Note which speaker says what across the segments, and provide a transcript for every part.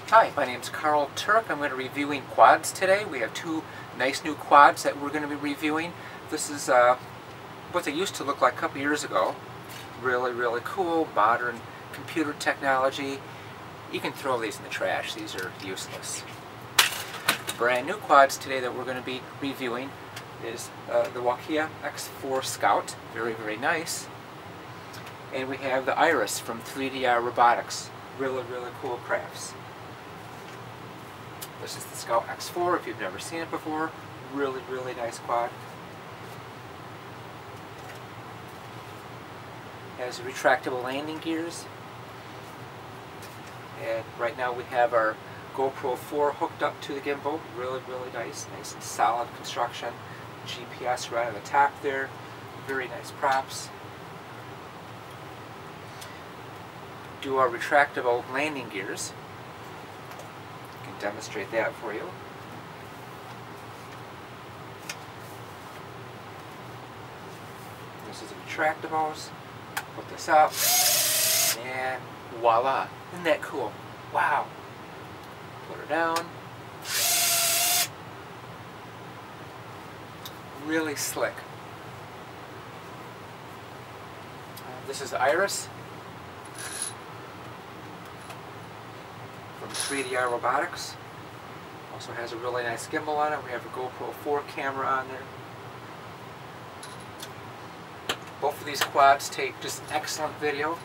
Speaker 1: Hi, my name's Turek. I'm going to be reviewing quads today. We have two nice new quads that we're going to be reviewing. This is what they used to look like a couple years ago. Really cool, modern computer technology. You can throw these in the trash. These are useless. Brand new quads today that we're going to be reviewing is the Walkera X4 Scout. Very nice. And we have the Iris from 3DR Robotics. Really cool crafts. This is the Scout X4 if you've never seen it before. Really nice quad. Has retractable landing gears. And right now we have our GoPro 4 hooked up to the gimbal. Really nice and solid construction. GPS right on the top there. Very nice props. Do our retractable landing gears. I can demonstrate that for you. This is the retractables. Put this up, and voila! Isn't that cool? Wow! Put her down. Really slick. This is the Iris from 3DR Robotics. Also has a really nice gimbal on it. We have a GoPro 4 camera on there. Both of these quads take just excellent video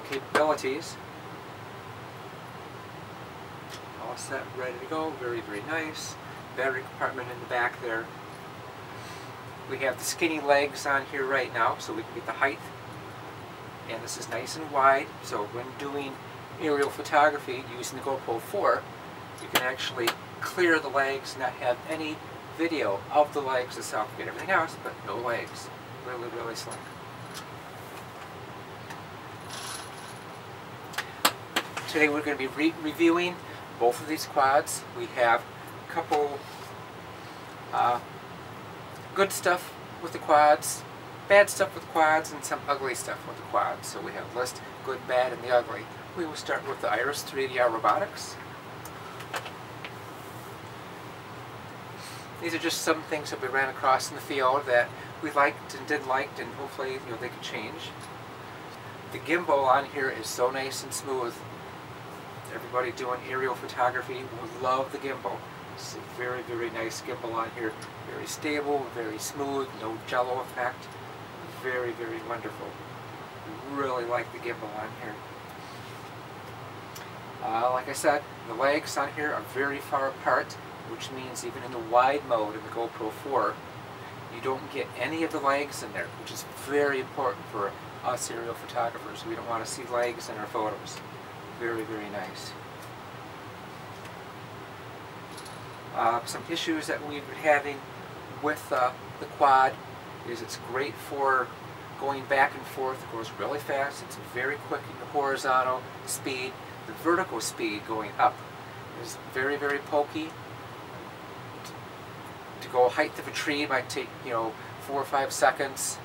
Speaker 1: capabilities. All set, ready to go. Very nice. Battery compartment in the back there. We have the skinny legs on here right now, so we can get the height. And this is nice and wide, so when doing aerial photography using the GoPro 4, you can actually clear the legs, not have any video of the legs itself. You get everything else, but no legs. Really slick. Today we're going to be reviewing both of these quads. We have a couple good stuff with the quads, bad stuff with the quads, and some ugly stuff with the quads. So we have a list, good, bad, and the ugly. We will start with the Iris 3DR Robotics. These are just some things that we ran across in the field that we liked and didn't like, and hopefully they could change. The gimbal on here is so nice and smooth. Everybody doing aerial photography will love the gimbal. It's a very nice gimbal on here. Very stable, very smooth, no jello effect. Very wonderful. Really like the gimbal on here. Like I said, the legs on here are very far apart, which means even in the wide mode in the GoPro 4, you don't get any of the legs in there, which is very important for us aerial photographers. We don't want to see legs in our photos. Very nice. Some issues that we've been having with the quad is it's great for going back and forth. It goes really fast. It's very quick in the horizontal speed. The vertical speed going up is very pokey. To go height of a tree might take 4 or 5 seconds,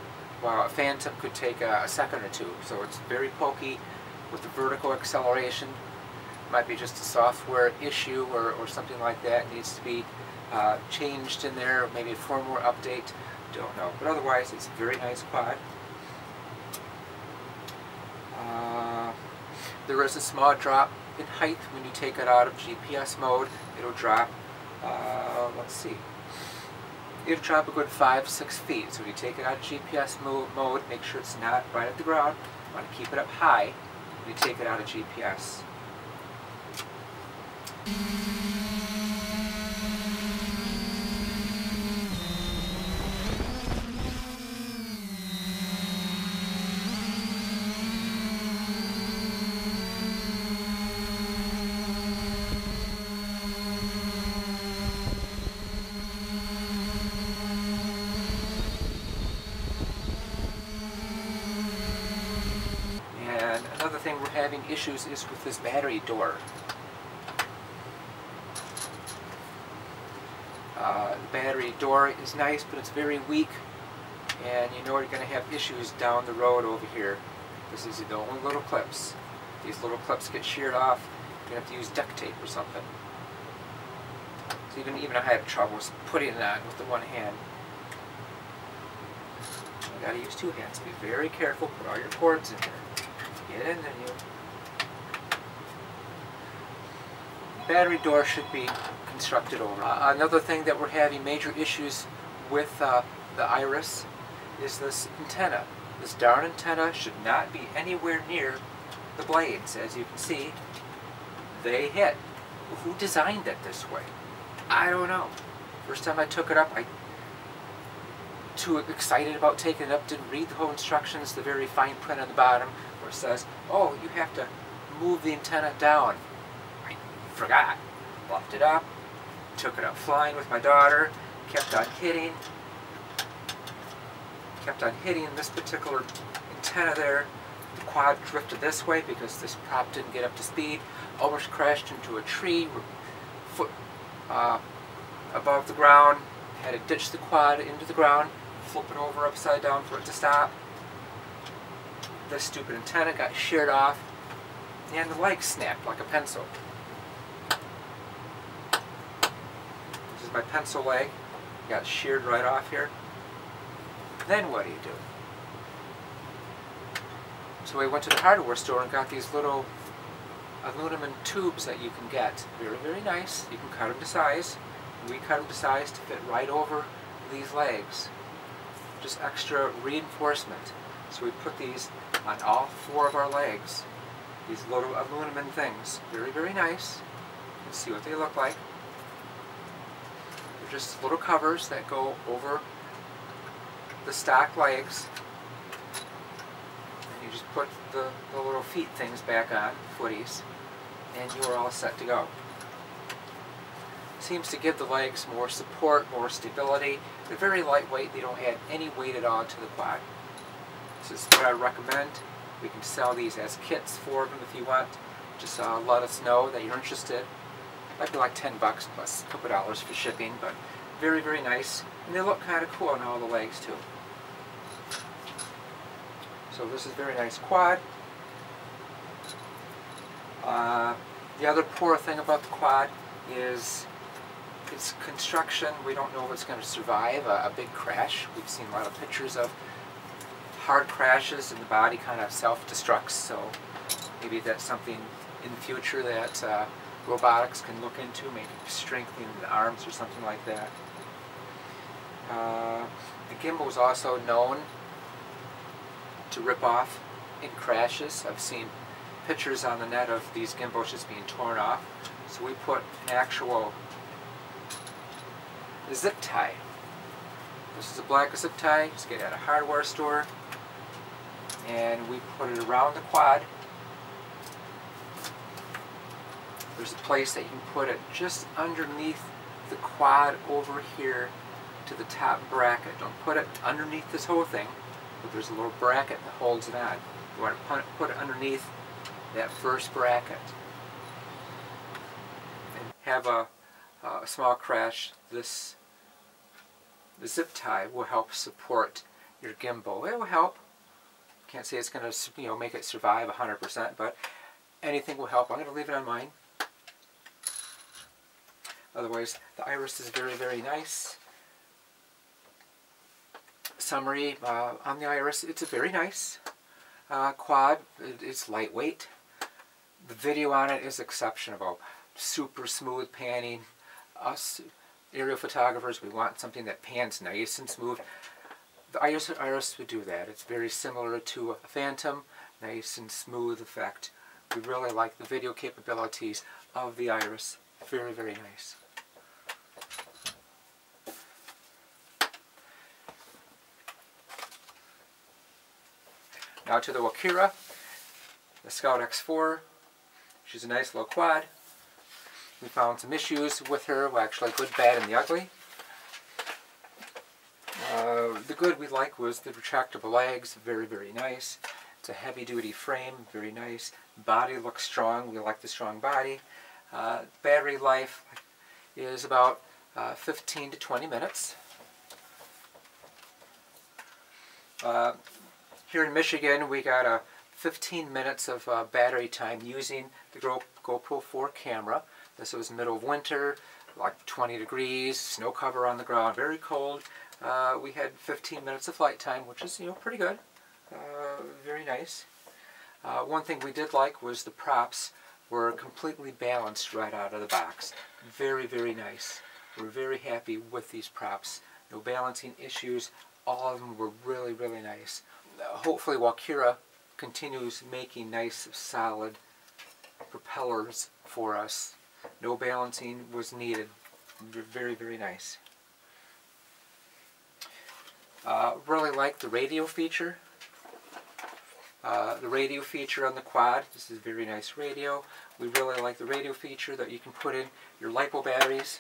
Speaker 1: while a phantom could take a second or two. So it's very pokey with the vertical acceleration. Might be just a software issue or something like that. It needs to be changed in there, maybe a firmware update. Don't know. But otherwise, it's a very nice quad. There is a small drop in height when you take it out of GPS mode. It'll drop, let's see, it'll drop a good 5-6 feet. So when you take it out of GPS mode, make sure it's not right at the ground. You want to keep it up high when you take it out of GPS. And another thing we're having issues is with this battery door. The battery door is nice, but it's very weak, and you know you're going to have issues down the road over here. This is the only little clips. these little clips get sheared off, you have to use duct tape or something. So even I had trouble putting it on with the one hand. You gotta use two hands. Be very careful. Put all your cords in there. Get in there, you. Battery door should be constructed over. Another thing that we're having major issues with the Iris is this antenna. This darn antenna should not be anywhere near the blades. As you can see, they hit. Who designed it this way? I don't know. First time I took it up, I too excited about taking it up, didn't read the whole instructions, the very fine print on the bottom where it says, oh, you have to move the antenna down. I forgot. Left it up, took it up flying with my daughter, kept on hitting this particular antenna there. The quad drifted this way because this prop didn't get up to speed, almost crashed into a tree, foot above the ground, had to ditch the quad into the ground, flip it over upside down for it to stop. This stupid antenna got sheared off, and the leg snapped like a pencil. This is my pencil leg, got sheared right off here. Then what do you do? So I went to the hardware store and got these little aluminum tubes that you can get. Very, very nice. You can cut them to size. We cut them to size to fit right over these legs. Just extra reinforcement. So we put these on all four of our legs. These little aluminum things. Very, very nice. Let's see what they look like. They're just little covers that go over the stock legs. And you just put the little feet things back on, footies, and you are all set to go. Seems to give the legs more support, more stability. They're very lightweight. They don't add any weight at all to the quad. This is what I recommend. We can sell these as kits for them if you want. Just let us know that you're interested. Might be like $10 plus a couple dollars for shipping, but very, very nice. And they look kind of cool on all the legs too. So this is a very nice quad. The other poor thing about the quad is its construction. We don't know if it's going to survive a big crash. We've seen a lot of pictures of hard crashes and the body kind of self-destructs, so maybe that's something in the future that robotics can look into, maybe strengthening the arms or something like that. The gimbal is also known to rip off in crashes. I've seen pictures on the net of these gimbals just being torn off. So we put an actual zip tie. This is a black zip tie, just get it at a hardware store. And we put it around the quad. There's a place that you can put it just underneath the quad over here to the top bracket. Don't put it underneath this whole thing, but there's a little bracket that holds it on. You want to put it underneath that first bracket. And have a small crash, the zip tie will help support your gimbal. It will help. Can't say it's going to make it survive 100%, but anything will help. I'm going to leave it on mine. Otherwise, the Iris is very, very nice. Summary on the Iris, it's a very nice quad. It's lightweight. The video on it is exceptional. Super smooth panning. Us aerial photographers, we want something that pans nice and smooth. The Iris would do that. It's very similar to a Phantom, nice and smooth effect. We really like the video capabilities of the Iris. Very, very nice. Now to the Walkera, the Scout X4. She's a nice little quad. We found some issues with her, well, actually good, bad, and the ugly. The good we like was the retractable legs, very, very nice. It's a heavy-duty frame, very nice. Body looks strong, we like the strong body. Battery life is about 15 to 20 minutes. Here in Michigan, we got a 15 minutes of battery time using the GoPro 4 camera. This was middle of winter, like 20 degrees, snow cover on the ground, very cold. We had 15 minutes of flight time, which is, pretty good. Very nice. One thing we did like was the props were completely balanced right out of the box. Very, very nice. We're very happy with these props. No balancing issues. All of them were really, really nice. Hopefully Walkera continues making nice, solid propellers for us. No balancing was needed. Very, very nice. Really like the radio feature. The radio feature on the quad. This is a very nice radio. We really like the radio feature that you can put in your LiPo batteries.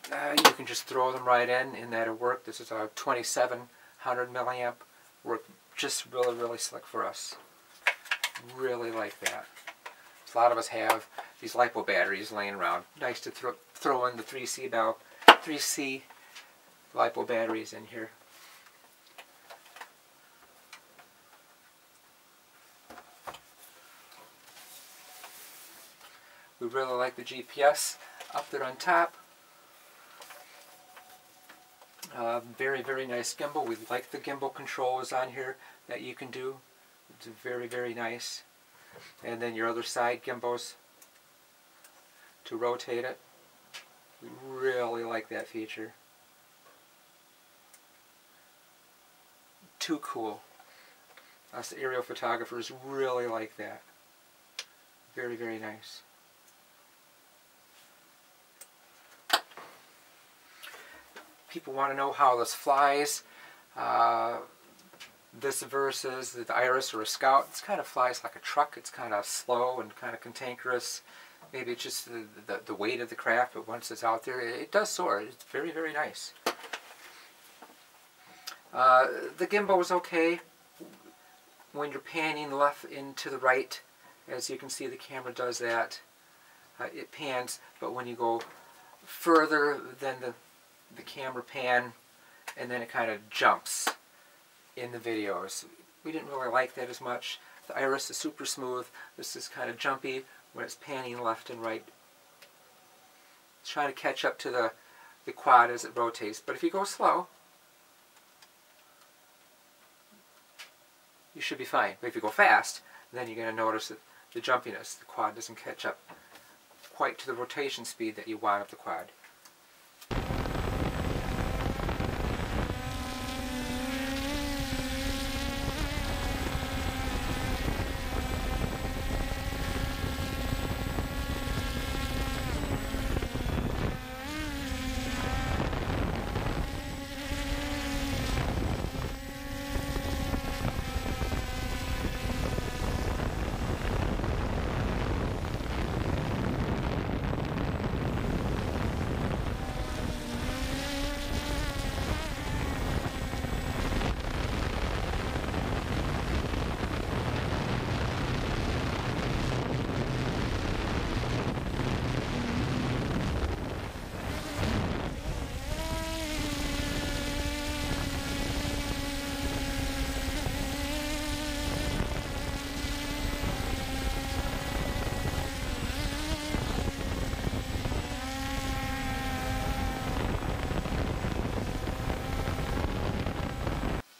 Speaker 1: You can just throw them right in and that'll work. This is a 2700 milliamp. Worked just really, really slick for us. Really like that. A lot of us have these LiPo batteries laying around. Nice to throw in the 3C LiPo batteries in here. We really like the GPS up there on top. Very, very nice gimbal. We like the gimbal controls on here that you can do. It's very, very nice. And then your other side gimbals to rotate it. We really like that feature. Too cool. Us aerial photographers really like that. Very, very nice. People want to know how this flies. This versus the Iris or a Scout. It kind of flies like a truck. It's kind of slow and kind of cantankerous. Maybe it's just the weight of the craft, but once it's out there, it does soar. It's very, very nice. The gimbal was okay when you're panning left into the right. As you can see, the camera does that. It pans, but when you go further than the camera pan, and then it kind of jumps in the videos. We didn't really like that as much. The Iris is super smooth. This is kind of jumpy when it's panning left and right. It's trying to catch up to the quad as it rotates. But if you go slow, you should be fine. But if you go fast, then you're going to notice that the jumpiness. The quad doesn't catch up quite to the rotation speed that you want of the quad.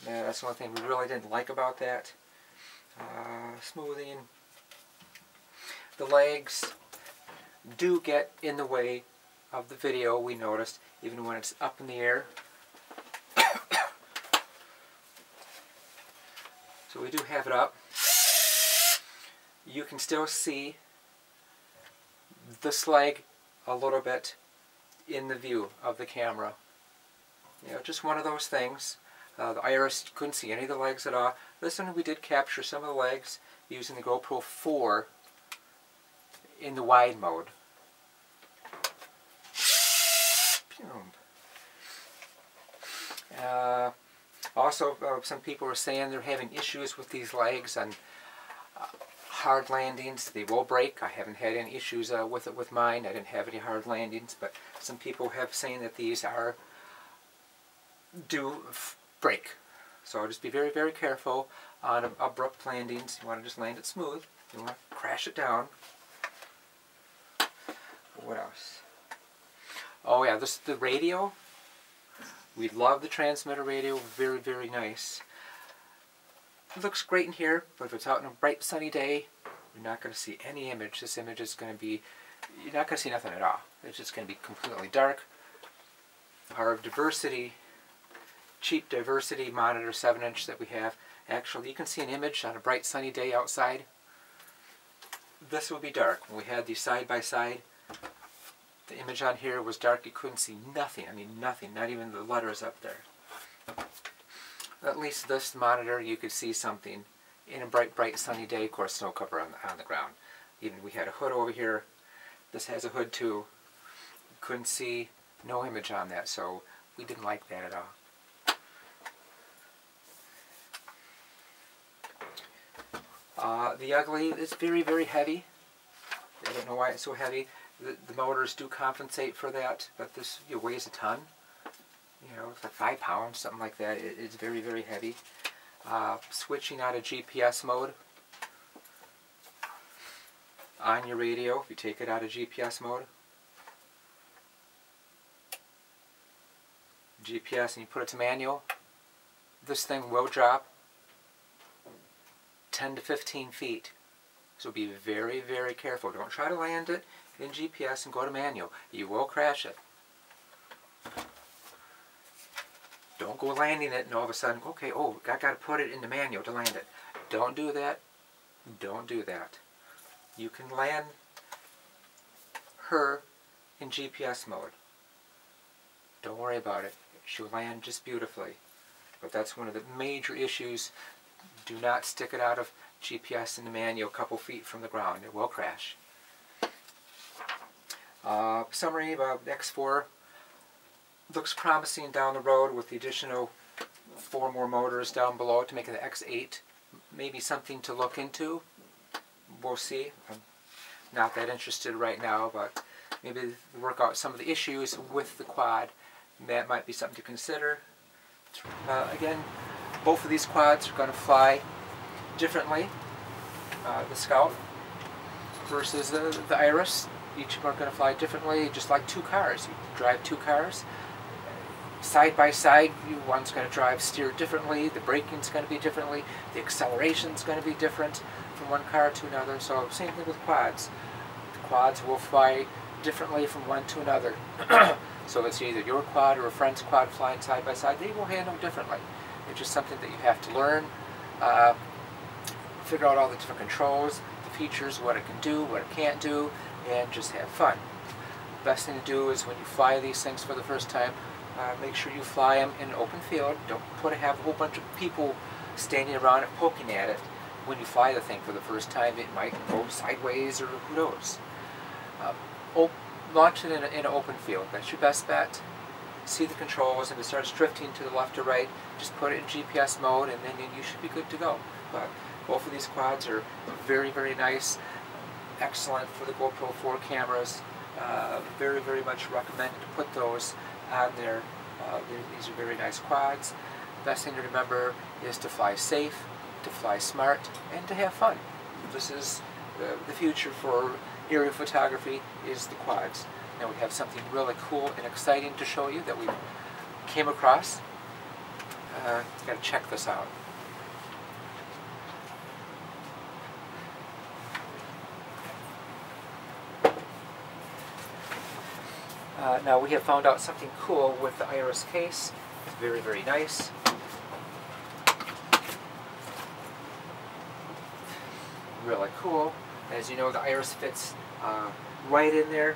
Speaker 1: That's the one thing we really didn't like about that. Smoothing. The legs do get in the way of the video, we noticed, even when it's up in the air. So we do have it up. You can still see this leg a little bit in the view of the camera. Just one of those things. The Iris couldn't see any of the legs at all. This one we did capture some of the legs using the GoPro 4 in the wide mode. Also, some people were saying they're having issues with these legs on hard landings. They will break. I haven't had any issues with it with mine. I didn't have any hard landings, but some people have saying that these do break. So just be very, very careful on abrupt landings. You want to just land it smooth. You want to crash it down. What else? Oh yeah, this is the radio. We love the transmitter radio. Very, very nice. It looks great in here, but if it's out on a bright sunny day, you're not going to see any image. This image is going to be, you're not going to see nothing at all. It's just going to be completely dark. Our diversity, cheap diversity monitor 7-inch that we have, actually you can see an image on a bright sunny day outside. This would be dark. When we had these side by side, the image on here was dark. You couldn't see nothing. I mean nothing, not even the letters up there. At least this monitor you could see something in a bright sunny day. Of course, snow cover on the ground. Even we had a hood over here. This has a hood too. You couldn't see no image on that, so we didn't like that at all. The ugly is very, very heavy. I don't know why it's so heavy. The motors do compensate for that, but this weighs a ton. You know, it's like 5 pounds, something like that. It's very, very heavy. Switching out of GPS mode on your radio, if you take it out of GPS mode, GPS, and you put it to manual, this thing will drop 10 to 15 feet. So be very, very careful. Don't try to land it in GPS and go to manual. You will crash it. Don't go landing it and all of a sudden, okay, oh, I got to put it in the manual to land it. Don't do that. Don't do that. You can land her in GPS mode. Don't worry about it. She'll land just beautifully. But that's one of the major issues. Do not stick it out of GPS in the manual a couple feet from the ground. It will crash. Summary about X4. Looks promising down the road with the additional 4 more motors down below to make it the X8. Maybe something to look into. We'll see. I'm not that interested right now, but maybe work out some of the issues with the quad. That might be something to consider. Again, both of these quads are going to fly differently. The Scout versus the Iris. Each of them are going to fly differently, just like 2 cars. You drive 2 cars side by side. One's going to steer differently. The braking's going to be differently. The acceleration's going to be different from one car to another. So same thing with quads. The quads will fly differently from one to another. So it's either your quad or a friend's quad flying side by side. They will handle differently. It's just something that you have to learn. Figure out all the different controls, the features, what it can do, what it can't do, and just have fun. The best thing to do is when you fly these things for the first time, make sure you fly them in an open field. Don't have a whole bunch of people standing around it poking at it. When you fly the thing for the first time, it might go sideways or who knows. Launch it in an open field. That's your best bet. See the controls, and if it starts drifting to the left or right, just put it in GPS mode and then you should be good to go. But both of these quads are very, very nice. Excellent for the GoPro 4 cameras. Very, very much recommended to put those on there. These are very nice quads. The best thing to remember is to fly safe, to fly smart, and to have fun. This is the future for aerial photography, is the quads. Now we have something really cool and exciting to show you that we came across. You got to check this out. Now we have found out something cool with the Iris case. It's very, very nice. Really cool. As you know, the Iris fits right in there.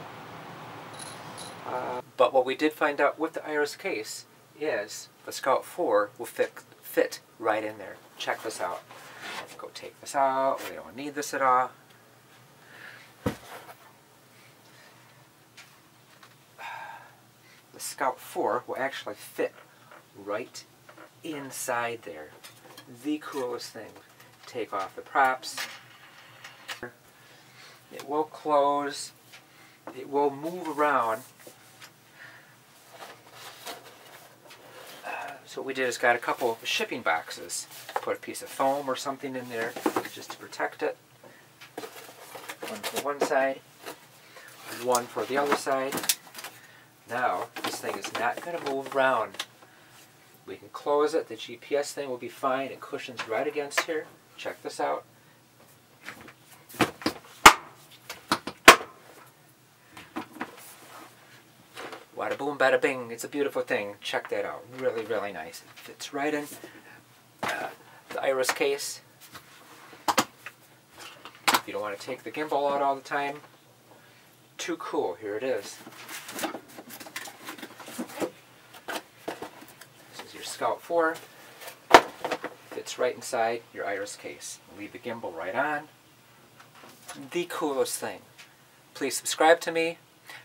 Speaker 1: But what we did find out with the Iris case is the Scout 4 will fit right in there. Check this out. Let's go take this out. We don't need this at all. The Scout 4 will actually fit right inside there. The coolest thing. Take off the props. It will close. It will move around. So what we did is got a couple of shipping boxes. Put a piece of foam or something in there just to protect it. One for one side, one for the other side. Now, this thing is not going to move around. We can close it. The GPS thing will be fine. It cushions right against here. Check this out. Wada boom, bada bing. It's a beautiful thing. Check that out. Really, really nice. It fits right in the iris case. If you don't want to take the gimbal out all the time, too cool. Here it is. This is your Scout 4. Fits right inside your iris case. Leave the gimbal right on. The coolest thing. Please subscribe to me.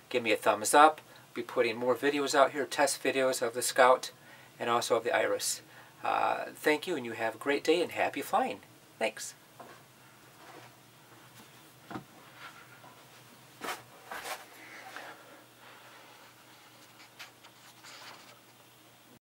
Speaker 1: Give me a thumbs up. I'll be putting more videos out here, test videos of the Scout and also of the iris. Thank you, and you have a great day and happy flying. Thanks.